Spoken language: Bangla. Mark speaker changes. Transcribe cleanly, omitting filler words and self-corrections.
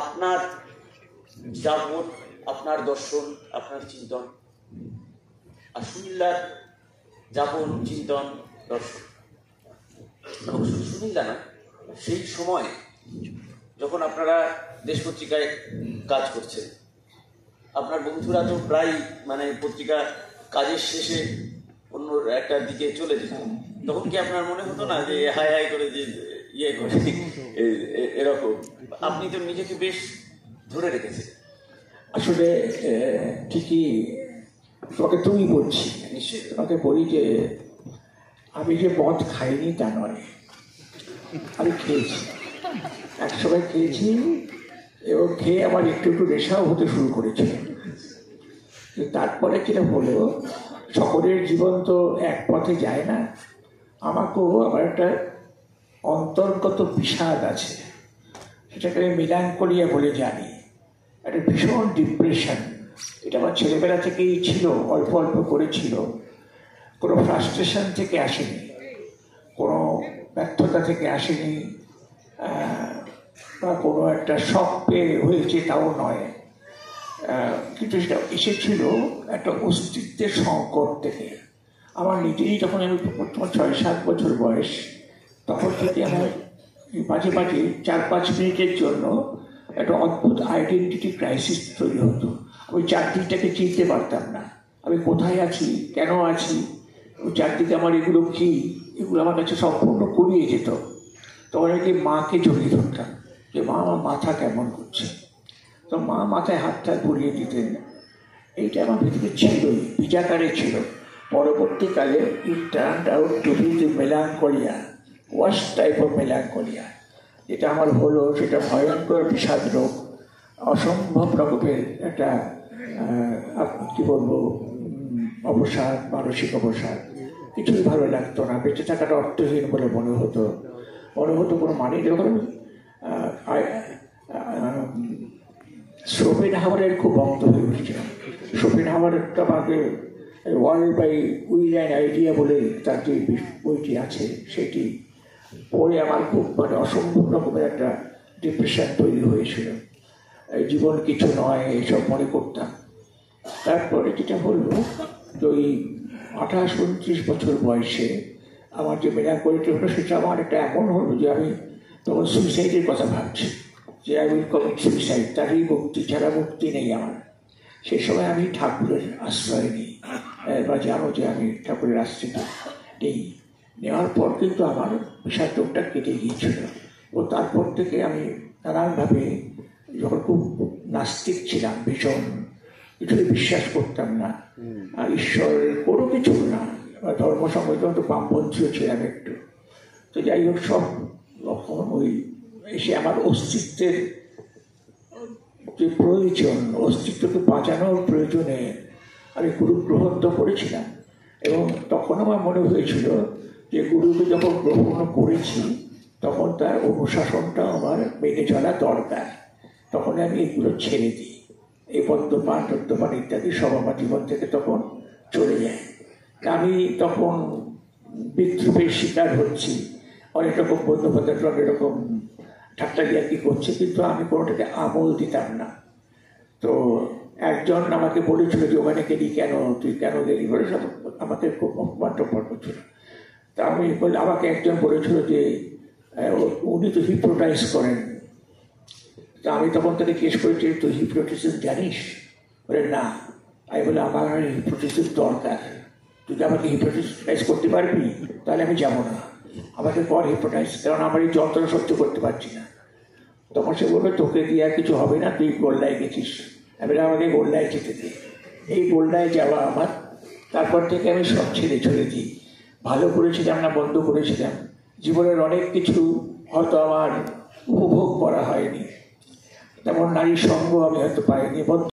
Speaker 1: আপনার যাবত, আপনার দর্শন, আপনার চিন্তন, আর সুনীলদার যাপন, চিন্তন, দর্শন। এবং শুধু সুনীলদা না, সেই সময় যখন আপনারা দেশ পত্রিকায় কাজ করছেন, আপনার বন্ধুরা তো প্রায় পত্রিকা কাজের শেষে অন্য একটা দিকে চলে যেত, তখন কি আপনার মনে হতো না যে হাই হাই করে যে ইয়ে করে এরকম? আপনি তো নিজেকে বেশ ধরে রেখেছেন।
Speaker 2: আসলে ঠিকই তোমাকে তুমি বলছি,
Speaker 1: নিশ্চয়ই
Speaker 2: তোমাকে বলি যে আমি যে মদ খাইনি তা নয়, আমি খেয়েছি, একসময় খেয়েছি এবং খেয়ে আমার একটু একটু নেশাও হতে শুরু করেছিল। তারপরে যেটা হলো, সকলের জীবন তো এক পথে যায় না, আমাকেও আমার একটা অন্তর্গত বিষাদ আছে, সেটাকে আমি মিলাঙ্কোলিয়া বলে জানি, একটা ভীষণ ডিপ্রেশন। এটা আমার ছেলেবেলা থেকেই ছিল, অল্প অল্প করেছিল, কোনো ফ্রাস্ট্রেশন থেকে আসেনি, কোনো ব্যর্থতা থেকে আসেনি, বা কোনো একটা শখ পেয়ে হয়েছে তাও নয়, কিন্তু সেটা এসেছিল একটা অস্তিত্বের সংকট থেকে। আমার নিজেরই যখন আমি 6-7 বছর বয়স, তখন থেকে আমার মাঝে মাঝে 4-5 মিনিটের জন্য একটা অদ্ভুত আইডেন্টিটি ক্রাইসিস তৈরি হতো। আমি চারদিকটাকে চিনতে পারতাম না, আমি কোথায় আছি, কেন আছি, চারদিকে আমার এগুলো কী, এগুলো আমার কাছে সম্পূর্ণ কুড়িয়ে যেত। তখন আমি মাকে জড়িয়ে ধরতাম যে মা, আমার মাথা কেমন করছে, তো মা মাথায় হাতটা ঘুরিয়ে দিতেন। এইটা আমার ভিতরে ছিলই, বিজাকারে ছিল। পরবর্তীকালে it turned out to be the melancholia, worst type of melancholia. যেটা আমার হলো সেটা ভয়ঙ্কর বিষাদ রোগ, অসম্ভব রকমের একটা কী বলবো, অবসাদ, মানসিক অবসাদ। কিছুই ভালো লাগতো না, বেঁচে থাকাটা অর্থহীন বলে মনে হতো কোনো মানে। যখন শোপেনহাওয়ারের খুব ভক্ত হয়ে উঠেছিলাম। শোপেনহাওয়ারটা আমাকে world by will and idea বলে তার যে বইটি আছে, সেটি পড়ে আমার খুব অসম্ভব রকমের একটা ডিপ্রেশন তৈরি হয়েছিল। জীবন কিছু নয় এইসব মনে করতাম। তারপরে যেটা হলো, তো ওই 28-29 বছর বয়সে আমার যে মেলাঙ্কোলিটা হলো, সেটা আমার একটা এমন হলো যে আমি তখন সুইসাইডের কথা ভাবছি, যে আই উইল কমিট সুইসাইড, তারই মুক্তি ছাড়া মুক্তি নেই আমার। সেই সময় আমি ঠাকুরের আশ্রয় নিই, বা জানো যে আমি ঠাকুরের আশ্রয় নেই। নেওয়ার পর কিন্তু আমার বিষাদ রোগটা কেটে গিয়েছিল। ও তারপর থেকে আমি নানানভাবে, যখন খুব নাস্তিক ছিলাম, ভীষণ কিছুই বিশ্বাস করতাম না, ঈশ্বরের কোনো কিছু না, ধর্ম সম্বন্ধে তো বামপন্থীও ছিলাম একটু। তো যাই হোক, সব রকম ওই এসে আমার অস্তিত্বের যে প্রয়োজন, অস্তিত্বকে বাঁচানোর প্রয়োজনে আমি গুরু গ্রহণ তো করেছিলাম। এবং তখন আমার মনে হয়েছিল যে গুরুকে যখন গ্রহণ করেছি, তখন তার অনুশাসনটা আমার মেনে চলা দরকার। তখন আমি এগুলো ছেড়ে দিই, এই বর্তমান ইত্যাদি সব আমার জীবন থেকে তখন চলে যায়। আমি তখন বিদ্রুপের শিকার হচ্ছি, অনেক রকম বন্দ্যোপাধ্যায় অনেক রকম ঠাট্টা কি করছে, কিন্তু আমি কোনোটাকে আমল দিতাম না। তো একজন আমাকে বলেছিল যে ওখানে গেলি কেন, তুই কেন গেলি বলে, সব আমাকে খুব অপমান টপমান করছিল। তা আমি আমাকে একজন বলেছিল যে উনি তো হিপ্নোটাইজ করেন। তা আমি তখন তাকে জিজ্ঞেস করেছি, তুই হিপ্নোটিজম জানিস? বলে না। আমি বলে, আমার হিপ্নোটিজম দরকার, তুই আমাকে হিপ্নোটাইজ করতে পারবি? তাহলে আমি যাবো না, আমাকে কর হিপ্নোটাইজ, কারণ আমার এই যন্ত্রণা সহ্য করতে পারছি না। তখন সে বলবে, তোকে দিয়ে আর কিছু হবে না, তুই গোল্লায় গেছিস। আমি আমাকে গোল্লায় যেতে দিই। এই গোল্লায় যাওয়া আমার, তারপর থেকে আমি সব ছেড়ে দিই। ভালো করেছিলাম না বন্ধ করেছিলাম, জীবনের অনেক কিছু হয়তো আমার উপভোগ করা হয়নি, তেমন নারীর সঙ্গ আমি হয়তো পাইনি।